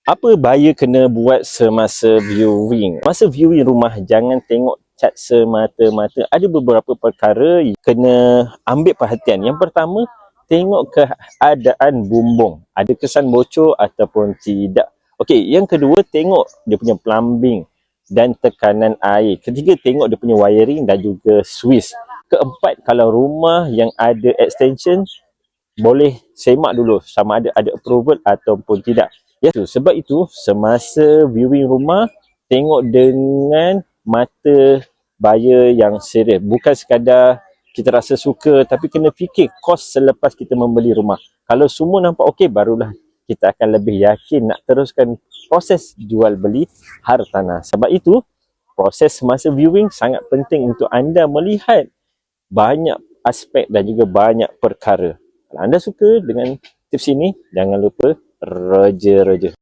Apa bahaya kena buat semasa viewing? Masa viewing rumah, jangan tengok cat semata-mata. Ada beberapa perkara yang kena ambil perhatian. Yang pertama, tengok keadaan bumbung. Ada kesan bocor ataupun tidak. Okey, yang kedua, tengok dia punya plumbing dan tekanan air. Ketiga, tengok dia punya wiring dan juga switch. Keempat, kalau rumah yang ada extension, boleh semak dulu sama ada approval ataupun tidak. Ya, sebab itu semasa viewing rumah, tengok dengan mata buyer yang serius. Bukan sekadar kita rasa suka, tapi kena fikir kos selepas kita membeli rumah. Kalau semua nampak okey, barulah kita akan lebih yakin nak teruskan proses jual beli hartanah. Sebab itu, proses semasa viewing sangat penting untuk anda melihat banyak aspek dan juga banyak perkara. Kalau anda suka dengan tips ini, jangan lupa reja-reja.